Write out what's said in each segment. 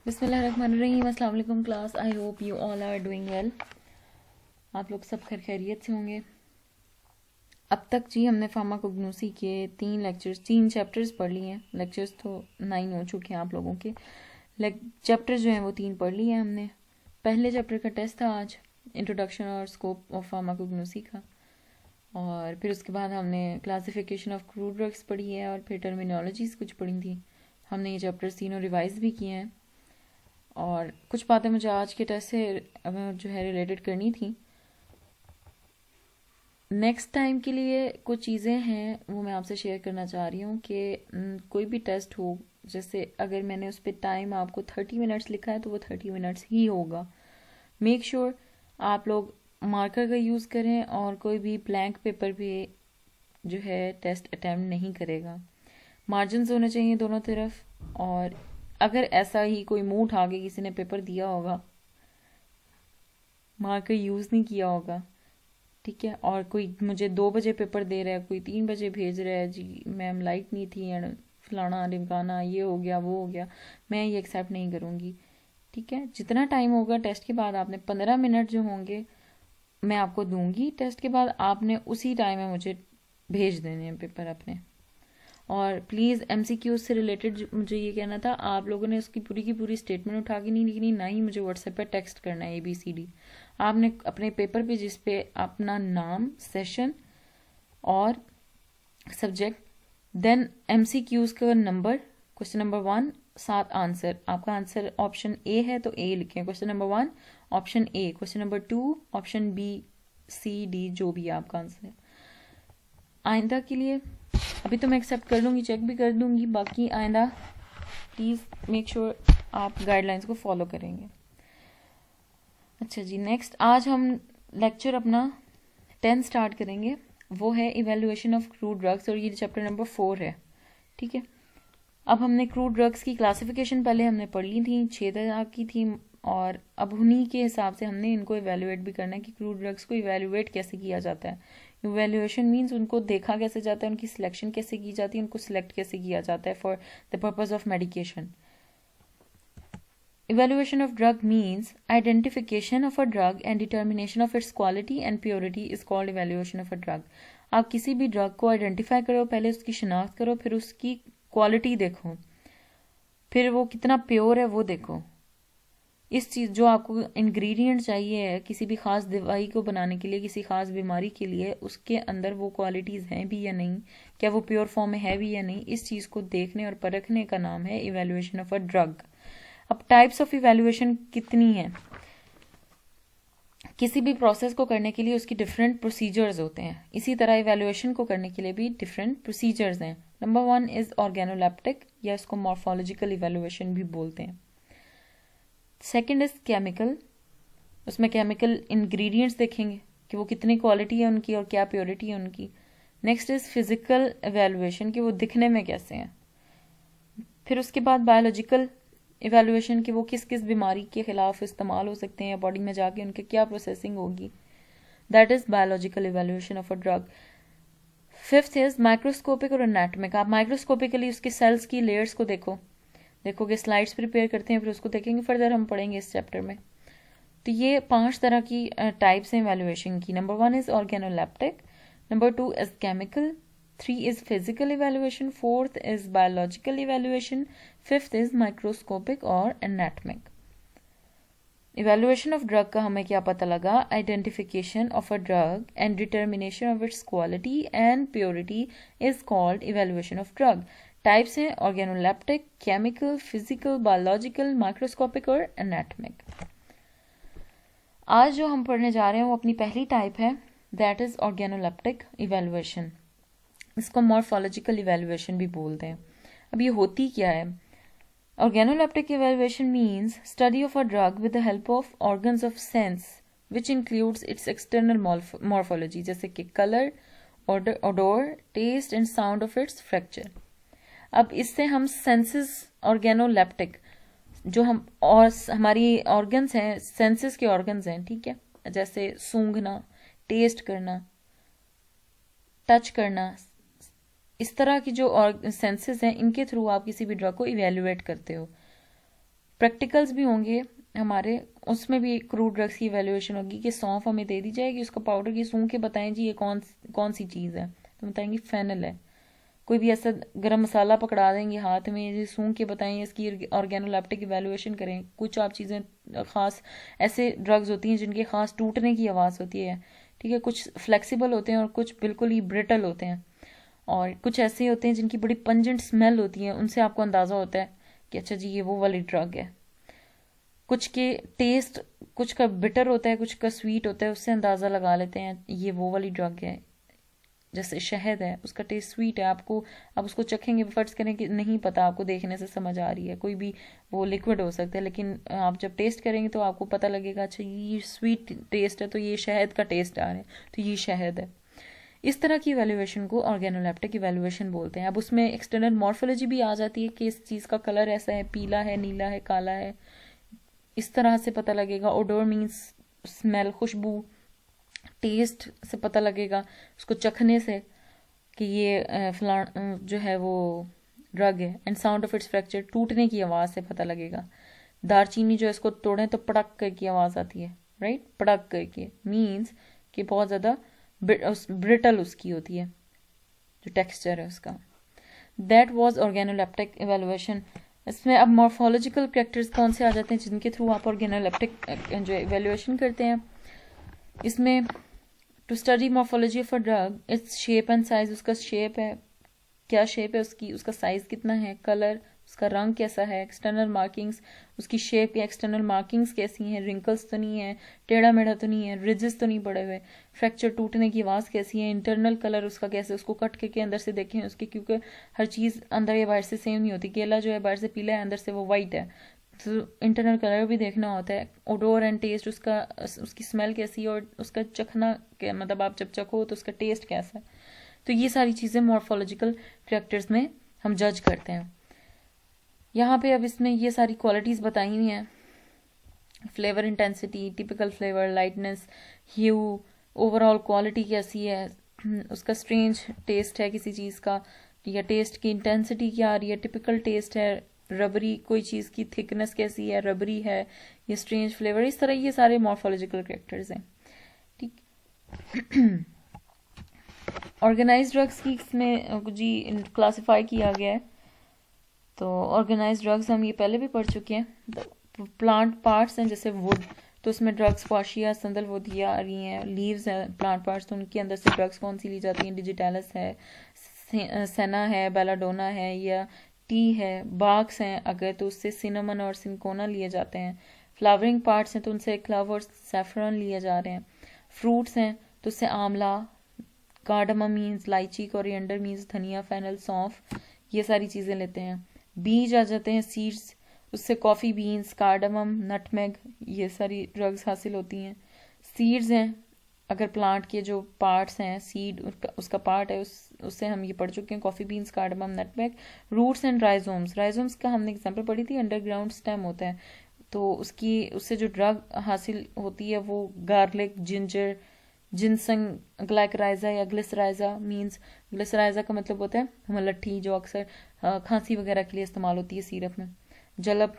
बिस्मिल्लाहिर्रहमानिर्रहीम। अस्सलाम वालेकुम class. I hope you all are doing well. आप लोग सब खैरियत से होंगे। अब तक जी हमने फार्माकोग्नोसी के 3 चैप्टर्स पढ़ लिए हैं। लेक्चर्स तो 9 हो चुके हैं आप लोगों के। चैप्टर जो हैं वो 3 पढ़ लिए हैं हमने। पहले चैप्टर का टेस्ट था आज, इंट्रोडक्शन और स्कोप ऑफ फार्माकोग्नोसी का। और फिर उसके बाद हमने क्लासिफिकेशन ऑफ क्रूड ड्रग्स पढ़ी है और फिर टर्मिनोलॉजीज कुछ पढ़ी थी। हमने ये चैप्टर्स तीनों रिवाइज भी किए हैं और कुछ बातें मुझे आज के टेस्ट से जो है रिलेटेड करनी थी। नेक्स्ट टाइम के लिए कुछ चीज़ें हैं वो मैं आपसे शेयर करना चाह रही हूँ कि कोई भी टेस्ट हो, जैसे अगर मैंने उस पर टाइम आपको 30 मिनट्स लिखा है तो वो 30 मिनट्स ही होगा। मेक श्योर आप लोग मार्कर का यूज़ करें और कोई भी ब्लैंक पेपर पे जो है टेस्ट अटैम्प्ट नहीं करेगा। मार्जिन्स होने चाहिए दोनों तरफ। और अगर ऐसा ही कोई मुंह उठा के किसी ने पेपर दिया होगा, मार्कर यूज़ नहीं किया होगा, ठीक है, और कोई मुझे 2 बजे पेपर दे रहा है, कोई 3 बजे भेज रहा है, जी मैम लाइट नहीं थी एंड फलाना ढिमकाना ये हो गया वो हो गया, मैं ये एक्सेप्ट नहीं करूँगी। ठीक है, जितना टाइम होगा टेस्ट के बाद आपने 15 मिनट जो होंगे मैं आपको दूंगी। टेस्ट के बाद आपने उसी टाइम में मुझे भेज देने हैं पेपर अपने। और प्लीज़ एमसीक्यू से रिलेटेड मुझे ये कहना था, आप लोगों ने उसकी पूरी की पूरी स्टेटमेंट उठा के नहीं लिखनी, ना ही मुझे व्हाट्सएप पर टेक्स्ट करना है ABCD। आपने अपने पेपर पे जिस पे अपना नाम, सेशन और सब्जेक्ट, देन एमसीक्यूज का नंबर, क्वेश्चन नंबर 1 साथ आंसर। आपका आंसर ऑप्शन A है तो A लिखें, question number 1 option A, question number 2 option B, C, D जो भी आपका आंसर है। आइंदा के लिए अभी तो मैं एक्सेप्ट कर लूँगी, चेक भी कर दूँगी, बाकी आइंदा प्लीज़ मेक श्योर आप गाइडलाइंस को फॉलो करेंगे। अच्छा जी, नेक्स्ट आज हम लेक्चर अपना 10 स्टार्ट करेंगे। वो है इवेल्युएशन ऑफ क्रूड ड्रग्स और ये चैप्टर नंबर 4 है। ठीक है, अब हमने क्रूड ड्रग्स की क्लासिफिकेशन पहले हमने पढ़ ली थी, 6 तरह की थी, और अब उन्हीं के हिसाब से हमने इनको इवेल्युएट भी करना है कि क्रूड ड्रग्स को इवेल्युएट कैसे किया जाता है। इवेल्युएशन मीन्स उनको देखा कैसे जाता है, उनकी सिलेक्शन कैसे की जाती है, उनको सिलेक्ट कैसे किया जाता है for the purpose of medication. Evaluation of drug means identification of a drug and determination of its quality and purity is called evaluation of a drug। आप किसी भी ड्रग को आइडेंटिफाई करो, पहले उसकी शिनाख्त करो, फिर उसकी क्वालिटी देखो, फिर वो कितना प्योर है वो देखो। इस चीज़ जो आपको इंग्रेडिएंट चाहिए है किसी भी ख़ास दवाई को बनाने के लिए, किसी ख़ास बीमारी के लिए, उसके अंदर वो क्वालिटीज़ हैं भी या नहीं, क्या वो प्योर फॉर्म में है भी या नहीं, इस चीज़ को देखने और परखने का नाम है इवेल्युएशन ऑफ अ ड्रग। अब टाइप्स ऑफ इवेल्युएशन कितनी है? किसी भी प्रोसेस को करने के लिए उसकी डिफरेंट प्रोसीजर्स होते हैं, इसी तरह इवेल्युएशन को करने के लिए भी डिफरेंट प्रोसीजर्स हैं। नंबर 1 इज ऑर्गेनोलेप्टिक, या इसको मॉर्फोलॉजिकल इवेल्युएशन भी बोलते हैं। सेकंड इज केमिकल, उसमें केमिकल इंग्रेडिएंट्स देखेंगे कि वो कितनी क्वालिटी है उनकी और क्या प्योरिटी है उनकी। नेक्स्ट इज फिजिकल इवेल्युएशन, कि वो दिखने में कैसे हैं। फिर उसके बाद बायोलॉजिकल इवेल्युएशन, कि वो किस किस बीमारी के खिलाफ इस्तेमाल हो सकते हैं, बॉडी में जाके उनके क्या प्रोसेसिंग होगी, that is biological evaluation of a drug. Fifth is microscopic और एनाटॉमिक, आप माइक्रोस्कोपिकली उसके सेल्स की लेयर्स को देखोगे, स्लाइड्स प्रिपेयर करते हैं, फिर उसको देखेंगे, फर्दर हम पढ़ेंगे इस चैप्टर में। तो ये 5 तरह की टाइप्स हैं इवेल्युएशन की। Number 1 is organoleptic, number 2 is chemical, 3 is physical evaluation, 4th is biological evaluation, 5th is microscopic और anatomic। Evaluation of drug का हमें क्या पता लगा? Identification of a drug and determination of its quality and purity is called evaluation of drug। Types हैं organoleptic, chemical, physical, biological, microscopic और anatomic। आज जो हम पढ़ने जा रहे हैं वो अपनी पहली टाइप है, that is organoleptic evaluation। इसको मॉर्फोलॉजिकल इवेल्युएशन भी बोलते हैं। अब ये होती क्या है? Organoleptic evaluation means study of a drug with the help of organs of sense which includes its external morphology, जैसे कि colour, odour, taste and sound of its fracture. अब इससे हम सेंसेस, ऑर्गेनोलेप्टिक जो हम और हमारी ऑर्गन्स हैं, सेंसेस के ऑर्गन्स हैं, ठीक है, जैसे सूंघना, टेस्ट करना, टच करना, इस तरह की जो सेंसेस हैं, इनके थ्रू आप किसी भी ड्रग को इवेल्युएट करते हो। प्रैक्टिकल्स भी होंगे हमारे, उसमें भी क्रूड ड्रग्स की वैल्यूएशन होगी कि सौंफ हमें दे दी जाएगी, उसका पाउडर की सूंघ के बताएं जी ये कौन सी चीज़ है, तो बताएंगे फेनल है। कोई भी ऐसा गरम मसाला पकड़ा देंगे हाथ में, ये सूंघ के बताएं इसकी ऑर्गेनोलेप्टिक इवैल्यूएशन करें। कुछ आप चीज़ें ख़ास ऐसे ड्रग्स होती हैं जिनकी ख़ास टूटने की आवाज़ होती है, ठीक है, कुछ फ्लेक्सिबल होते हैं और कुछ बिल्कुल ही ब्रिटल होते हैं, और कुछ ऐसे होते हैं जिनकी बड़ी पंजेंट स्मेल होती है, उनसे आपको अंदाज़ा होता है कि अच्छा जी ये वो वाली ड्रग है। कुछ के टेस्ट, कुछ का बिटर होता है, कुछ का स्वीट होता है, उससे अंदाज़ा लगा लेते हैं ये वो वाली ड्रग है। जैसे शहद है, उसका टेस्ट स्वीट है, आपको आप उसको चखेंगे, फर्ज करें कि नहीं पता, आपको देखने से समझ आ रही है, कोई भी वो लिक्विड हो सकता है, लेकिन आप जब टेस्ट करेंगे तो आपको पता लगेगा अच्छा ये स्वीट टेस्ट है, तो ये शहद का टेस्ट आ रहा है, तो ये शहद है। इस तरह की इवैल्यूएशन को ऑर्गेनोलेप्टिक इवैल्यूएशन बोलते हैं। अब उसमें एक्सटर्नल मॉर्फोलॉजी भी आ जाती है कि इस चीज़ का कलर ऐसा है, पीला है, नीला है, काला है, इस तरह से पता लगेगा। ओडोर मीन्स स्मेल, खुशबू। टेस्ट से पता लगेगा उसको चखने से कि ये जो है वो ड्रग है। And sound of its fracture, टूटने की आवाज़ से पता लगेगा। दारचीनी जो है इसको तोड़ें तो पड़क करके आवाज़ आती है, राइट, पड़क करके मीन्स कि बहुत ज़्यादा ब्रिटल उसकी होती है, जो टेक्सचर है उसका। That was organoleptic evaluation. इसमें अब मॉर्फोलॉजिकल कैरेक्टर्स कौन से आ जाते हैं जिनके थ्रू आप ऑर्गेनोलेप्टिक जो इवेल्युएशन करते हैं। इसमें to study morphology of a drug, its shape and size, उसका शेप है, क्या शेप है उसकी, उसका साइज कितना है, कलर, उसका रंग कैसा है, एक्सटर्नल मार्किंग्स, उसकी शेप या एक्सटर्नल मार्किंग्स कैसी हैं, रिंकल्स तो नहीं है, टेढ़ा मेढ़ा तो नहीं है, रिजेस तो नहीं पड़े हुए, फ्रैक्चर टूटने की आवाज़ कैसी है, इंटरनल कलर उसका कैसे, उसको कट करके अंदर से देखें उसके, क्योंकि हर चीज़ अंदर या बाहर से सेम नहीं होती। केला जो है बाहर से पीला है, अंदर से वो वाइट है, तो इंटरनल कलर भी देखना होता है। ओडोर एंड टेस्ट, उसकी स्मेल कैसी है और उसका चखना मतलब आप जब चखो तो उसका टेस्ट कैसा है। तो ये सारी चीज़ें मॉर्फोलॉजिकल कैरेक्टर्स में हम जज करते हैं। यहाँ पे अब इसमें ये सारी क्वालिटीज़ बताई हुई हैं, flavour intensity, typical flavour, lightness, hue, overall quality कैसी है, उसका स्ट्रेंज टेस्ट है किसी चीज़ का, या टेस्ट की इंटेंसिटी क्या आ रही है, टिपिकल टेस्ट है, रबरी कोई चीज़ की थिकनेस कैसी है, रबरी है, ये स्ट्रेंज फ्लेवर, इस तरह ये सारे मॉर्फोलॉजिकल कैरेक्टर्स हैं, ठीक। ऑर्गेनाइज ड्रग्स की इसमें जी क्लासिफाई किया गया है। तो ऑर्गेनाइज ड्रग्स हम ये पहले भी पढ़ चुके हैं। तो प्लांट पार्ट्स हैं जैसे वुड, तो उसमें ड्रग्स स्क्वाशिया, संदलवुड ये आ रही हैं। लीव्स हैं प्लांट पार्ट्स, तो उनके अंदर से ड्रग्स कौन सी ली जाती हैं, डिजिटैलस है, सेना है, बेलाडोना है, या टी है। बाग्स हैं अगर, तो उससे सिनेमन और सिंकोना लिए जाते हैं। फ्लावरिंग पार्ट्स हैं तो उनसे क्लव और सैफरन लिए जा रहे हैं। फ्रूट्स हैं तो उससे आंवला, कार्डमम मीन्स इलायची, कोरिएंडर मीन्स धनिया, फेनल, सौंफ, ये सारी चीज़ें लेते हैं। बीज आ जाते हैं सीड्स, उससे कॉफ़ी बीन्स, कार्डमम, नटमेग, ये सारी ड्रग्स हासिल होती हैं। सीड्स हैं अगर प्लांट के जो पार्ट्स हैं, सीड उसका पार्ट है, उससे हम ये पढ़ चुके हैं, coffee beans, cardamom, nutmeg. Roots and rhizomes, rhizomes का हमने एग्जांपल पढ़ी थी, अंडरग्राउंड स्टेम होता है, तो उससे जो ड्रग हासिल होती है वो गार्लिक, जिंजर, जिनसंग, ग्लाइकराइजा या ग्लिसराइजा मीन्स, ग्लिसराइजा का मतलब होता है मलट्ठी जो अक्सर खांसी वगैरह के लिए इस्तेमाल होती है सिरप में। जलब,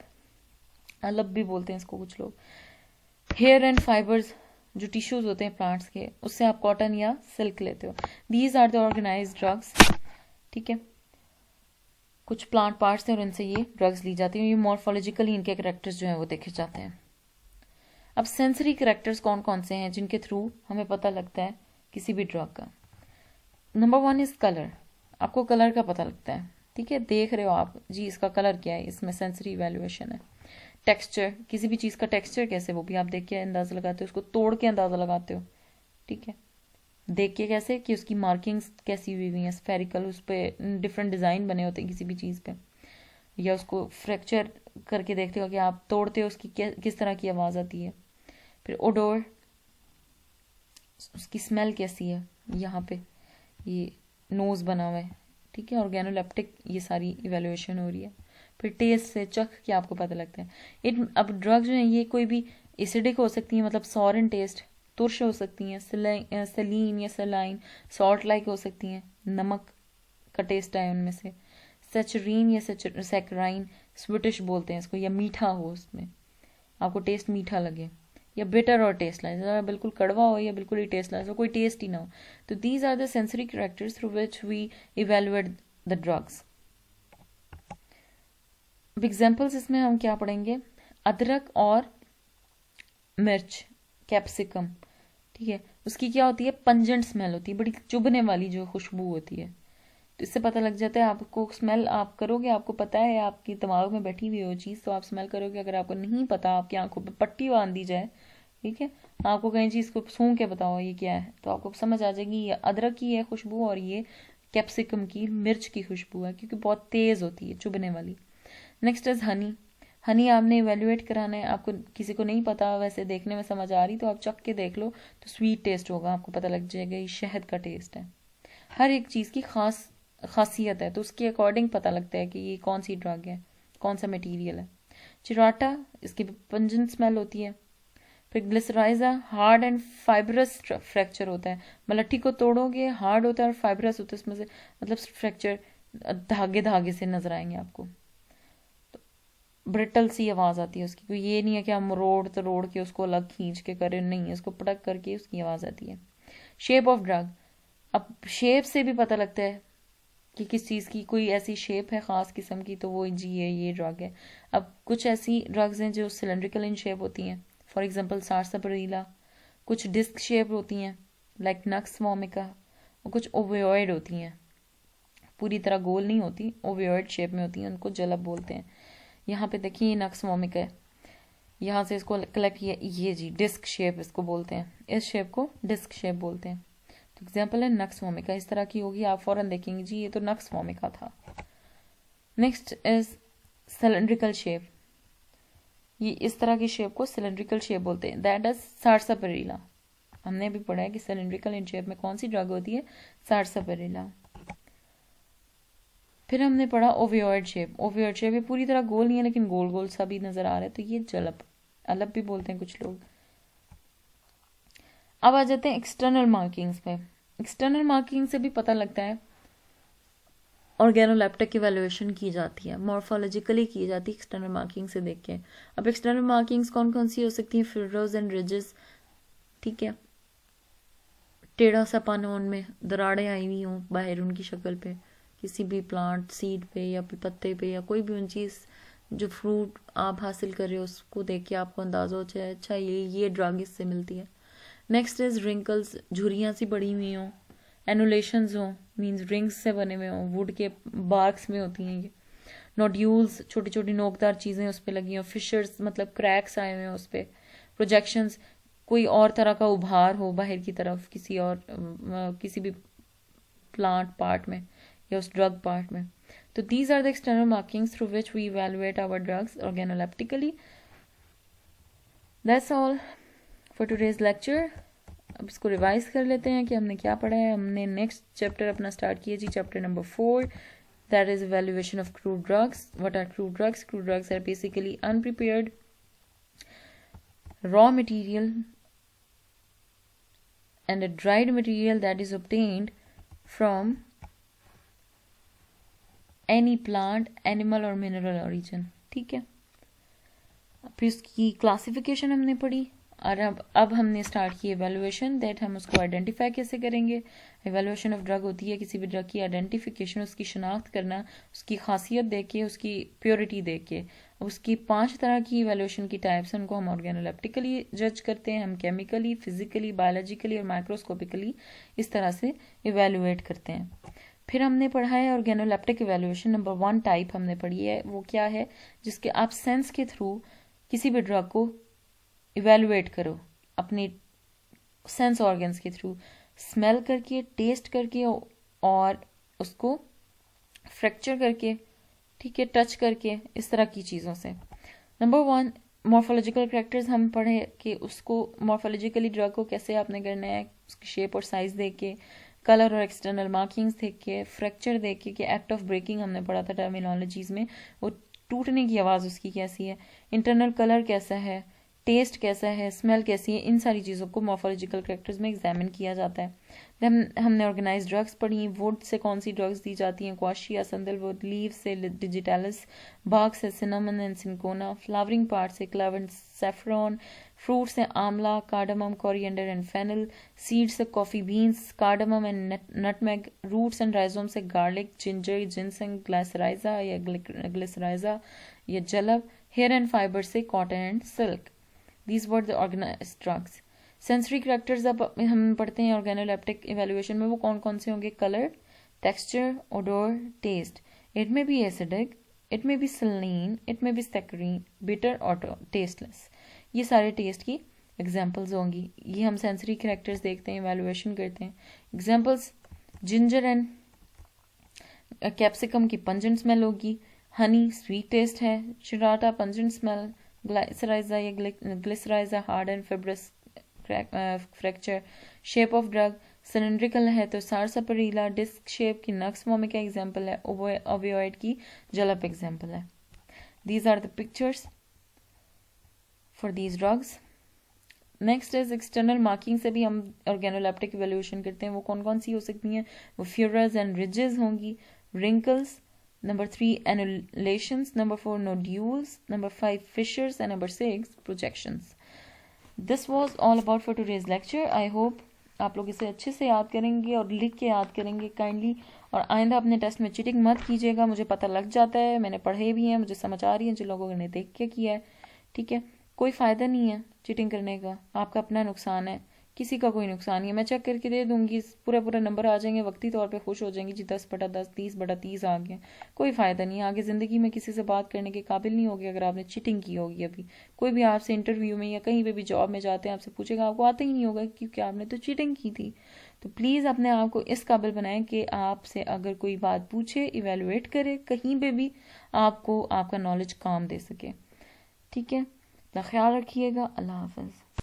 अलब भी बोलते हैं इसको कुछ लोग। हेयर एंड फाइबर्स, जो टिश्यूज होते हैं प्लांट्स के, उससे आप कॉटन या सिल्क लेते हो। These are the organised drugs, ठीक है। कुछ प्लांट पार्ट्स हैं और इनसे ये ड्रग्स ली जाती हैं। ये मॉर्फोलॉजिकली इनके कैरेक्टर्स जो हैं वो देखे जाते हैं। अब सेंसरी कैरेक्टर्स कौन कौन से हैं जिनके थ्रू हमें पता लगता है किसी भी ड्रग का। नंबर 1 इज कलर, आपको कलर का पता लगता है, ठीक है, देख रहे हो आप जी इसका कलर क्या है, इसमें सेंसरी इवैल्यूएशन है। टेक्सचर, किसी भी चीज़ का टेक्सचर कैसे, वो भी आप देख के अंदाज़ा लगाते हो, उसको तोड़ के अंदाज़ा लगाते हो, ठीक है। देख के कैसे कि उसकी मार्किंग्स कैसी हुई हुई हैं, स्फेरिकल, उस पर डिफरेंट डिज़ाइन बने होते हैं किसी भी चीज़ पे, या उसको फ्रैक्चर करके देखते हो कि आप तोड़ते हो उसकी किस तरह की आवाज़ आती है। फिर ओडोर, उसकी स्मेल कैसी है, यहाँ पे ये नोज़ बना हुआ है, ठीक है, ऑर्गेनोलेप्टिक ये सारी इवैल्यूएशन हो रही है। फिर टेस्ट से, चख के आपको पता लगता है। अब ड्रग जो है ये कोई भी एसिडिक हो सकती है, मतलब सॉर इन टेस्ट, तुर्श हो सकती हैं, सलीन या सलाइन, सॉल्ट लाइक हो सकती हैं, नमक का टेस्ट आए उनमें से। सेचरीन या सेक्राइन, स्वीटिश बोलते हैं इसको, या मीठा हो, उसमें आपको टेस्ट मीठा लगे, या बिटर और टेस्ट लाइज, बिल्कुल कड़वा हो या बिल्कुल ही टेस्ट लाइज हो, कोई टेस्ट ही ना हो। तो these are the sensory characters through which we evaluate the drugs. Examples इसमें हम क्या पढ़ेंगे, अदरक और मिर्च, कैप्सिकम, ठीक है, उसकी क्या होती है, पंजेंट स्मेल होती है, बड़ी चुभने वाली जो खुशबू होती है। तो इससे पता लग जाता है, आपको स्मेल आप करोगे, आपको पता है, आपकी दिमाग में बैठी हुई हो चीज़, तो आप स्मेल करोगे। अगर आपको नहीं पता, आपकी आंखों पे पट्टी बांध दी जाए, ठीक है, आपको कहीं चीज़ को सूंघ के बताओ ये क्या है, तो आपको समझ आ जाएगी ये अदरक की है खुशबू और ये कैप्सिकम की, मिर्च की खुशबू है, क्योंकि बहुत तेज़ होती है, चुभने वाली। Next is Honey. हनी आपने इवेल्युएट कराना है, आपको किसी को नहीं पता, वैसे देखने में समझ आ रही तो आप चख के देख लो, तो स्वीट टेस्ट होगा, आपको पता लग जाएगा ये शहद का टेस्ट है। हर एक चीज़ की खासियत है, तो उसके अकॉर्डिंग पता लगता है कि ये कौन सी ड्रग है, कौन सा मटेरियल है। चिराटा, इसकी पंजेंट स्मेल होती है। फिर glycyrrhiza, hard and fibrous fracture होता है, मलट्ठी को तोड़ोगे हार्ड होता है और फाइब्रस होता है, इसमें से मतलब फ्रैक्चर धागे धागे से नजर आएंगे आपको, ब्रिटल सी आवाज़ आती है उसकी। कोई ये नहीं है कि हम रोड़ के उसको अलग खींच के करें, नहीं है, उसको पटक करके उसकी आवाज़ आती है। शेप ऑफ ड्रग, अब शेप से भी पता लगता है कि किस चीज़ की कोई ऐसी शेप है ख़ास किस्म की, तो वो जी है, ये ड्रग है। अब कुछ ऐसी ड्रग्स हैं जो सिलेंड्रिकल इन शेप होती हैं, फॉर एग्जांपल सारसापारिला। कुछ डिस्क शेप होती हैं लाइक नक्स वोमिका, और कुछ ओवियोइड होती हैं, पूरी तरह गोल नहीं होती, ओवियोइड शेप में होती हैं, उनको जलब बोलते हैं। यहाँ पे देखिए ये नक्स वोमिका है, यहाँ से इसको कलेक्ट किया, ये जी डिस्क शेप इसको बोलते हैं, इस शेप को डिस्क शेप बोलते हैं। तो एग्जाम्पल है नक्स वोमिका, इस तरह की होगी, आप फौरन देखेंगे जी ये तो नक्स वोमिका था। नेक्स्ट इज सिलेंड्रिकल शेप, ये इस तरह की शेप को सिलेंड्रिकल शेप बोलते हैं, दैट इज सारसापारिला। हमने भी पढ़ा है कि सिलेंड्रिकल इन शेप में कौन सी ड्रग होती है, सारसापारिला। फिर हमने पढ़ा ओवियोइड शेप। ओवियोइड शेप ये पूरी तरह गोल नहीं है, लेकिन गोल गोल सा भी नजर आ रहा है, तो ये जलब, अलग भी बोलते हैं कुछ लोग। अब आ जाते हैं एक्सटर्नल मार्किंग्स पे। एक्सटर्नल मार्किंग से भी पता लगता है, ऑर्गेनोलेप्टिक इवैल्यूएशन की जाती है, मॉर्फोलॉजिकली की जाती है एक्सटर्नल मार्किंग से देख के। अब एक्सटर्नल मार्किंग्स कौन कौन सी हो सकती हैं, फिरोज एंड रिजेस, ठीक है, टेढ़ा सा पन हो, उनमें दरारें आई हुई हों बाहर उनकी शक्ल पे, किसी भी प्लांट सीड पे या पत्ते पे, या कोई भी उन चीज़ जो फ्रूट आप हासिल कर रहे हो उसको देख के आपको अंदाज़ा हो जाए अच्छा ये ड्रग इससे मिलती है। नेक्स्ट इज रिंकल्स, झुर्रियाँ सी पड़ी हुई हों, एनुलेशंस हों, मीन्स रिंग्स से बने हुए हों, वुड के बार्क्स में होती हैं ये। नोड्यूल्स, छोटी छोटी नोकदार चीज़ें उस पर लगी हों। फिशर्स, मतलब क्रैक्स आए हुए हैं उस पर। प्रोजेक्शंस, कोई और तरह का उभार हो बाहर की तरफ किसी और किसी भी प्लांट पार्ट में या उस ड्रग पार्ट में। तो these are the external markings through which we evaluate our drugs organoleptically. That's all for today's lecture. अब इसको रिवाइज कर लेते हैं कि हमने क्या पढ़ा है। हमने नेक्स्ट चैप्टर अपना स्टार्ट किया जी, chapter number 4, that is evaluation of crude drugs. What are crude drugs? Crude drugs are basically unprepared raw material and a dried material that is obtained from any plant, animal or mineral origin, ठीक है। फिर उसकी classification हमने पढ़ी, और अब हमने start की एवेल्युएशन, दैट हम उसको आइडेंटिफाई कैसे करेंगे। एवेल्युएशन ऑफ ड्रग होती है किसी भी ड्रग की आइडेंटिफिकेशन, उसकी शनाख्त करना, उसकी खासियत देख के, उसकी प्योरिटी देख के। उसकी 5 तरह की इवैल्यूएशन की टाइप्स हैं, उनको हम ऑर्गेनोलेप्टिकली जज करते हैं, हम केमिकली, फिजिकली, बायोलॉजिकली और माइक्रोस्कोपिकली इस तरह से इवैल्यूएट करते हैं। फिर हमने पढ़ा है ऑर्गेनोलेप्टिक इवैल्यूएशन नंबर 1 टाइप हमने पढ़ी है, वो क्या है, जिसके आप सेंस के थ्रू किसी भी ड्रग को इवैल्यूएट करो, अपने सेंस ऑर्गन्स के थ्रू, स्मेल करके, टेस्ट करके और उसको फ्रैक्चर करके, ठीक है, टच करके, इस तरह की चीज़ों से। नंबर 1 मॉर्फोलॉजिकल कैरेक्टर्स हम पढ़े कि उसको मॉर्फोलॉजिकली ड्रग को कैसे आपने करना है, उसकी शेप और साइज देख के, कलर और एक्सटर्नल मार्किंग्स देख के, फ्रैक्चर देख के, कि एक्ट ऑफ ब्रेकिंग हमने पढ़ा था टर्मिनोलॉजीज में, वो टूटने की आवाज़ उसकी कैसी है, इंटरनल कलर कैसा है, टेस्ट कैसा है, स्मेल कैसी है, इन सारी चीज़ों को मॉर्फोलॉजिकल कैरेक्टर्स में एग्जामिन किया जाता है। हमने ऑर्गेनाइज ड्रग्स पढ़ी, वुड से कौन सी ड्रग्स दी जाती हैं, क्वाशिया, संदलवुड, लीव से डिजिटालिस, बाग से cinnamon and cinchona, flowering part से क्लव एंड सेफ्रॉन, फ्रूट से amla, cardamom, coriander and fennel, seed से coffee beans, cardamom and nutmeg, roots and rhizome से गार्लिक, जिंजर, जिनसेंग, ग्लिसराइजा या ग्लिसराइजा या जलब, हेयर एंड फाइबर से cotton and silk. These were the organized drugs. Sensory characters अब हम पढ़ते हैं organoleptic evaluation में, वो कौन कौन से होंगे? Colour, texture, odour, taste. It may be acidic, it may be saline, it may be saccharine, bitter और टेस्टलेस। ये सारे टेस्ट की एग्जाम्पल्स होंगी। ये हम सेंसरी करेक्टर्स देखते हैं, इवेल्युएशन करते हैं। एग्जाम्पल्स, जिंजर एंड कैप्सिकम की पंजेंट स्मेल होगी, हनी स्वीट टेस्ट है, चिराटा पंजेंट स्मेल, ग्लाइसराइजा या glycyrrhiza hard and fibrous fracture, shape of drug cylindrical है तो सारसापरीला, डिस्क शेप की नक्स वोमिक एग्जाम्पल है, ओवियोइड की जलप एग्जाम्पल है। These are the pictures for these drugs. Next is external marking से भी हम ऑर्गेनोलेप्टिक इवेल्युएशन करते हैं। वो कौन कौन सी हो सकती हैं? वो फ्यूरस एंड रिजेस होंगी, wrinkles, number 3 annulations, number 4 nodules, number 5 fissures and number 6 projections. This was all about for today's lecture. I hope आप लोग इसे अच्छे से याद करेंगे और लिख के याद करेंगे काइंडली, और आइंदा अपने टेस्ट में चीटिंग मत कीजिएगा। मुझे पता लग जाता है, मैंने पढ़े भी हैं, मुझे समझ आ रही है जिन लोगों ने देख के किया है। ठीक है, कोई फ़ायदा नहीं है चीटिंग करने का, आपका अपना नुकसान है, किसी का कोई नुकसान नहीं है। मैं चेक करके दे दूंगी, पूरे नंबर आ जाएंगे, वक्ती तौर पे खुश हो जाएंगी जी 10/10, 30/30 आ गए। कोई फ़ायदा नहीं है, आगे ज़िंदगी में किसी से बात करने के काबिल नहीं होगी अगर आपने चीटिंग की होगी। अभी कोई भी आपसे इंटरव्यू में या कहीं पे भी जॉब में जाते हैं आपसे पूछेगा, आपको आता ही नहीं होगा क्योंकि आपने तो चीटिंग की थी। तो प्लीज़ अपने आप को इस काबिल बनाएं कि आपसे अगर कोई बात पूछे, इवेलुएट करे, कहीं पर भी आपको आपका नॉलेज काम दे सके। ठीक है, अपना ख्याल रखिएगा। अल्लाह हाफ़िज़।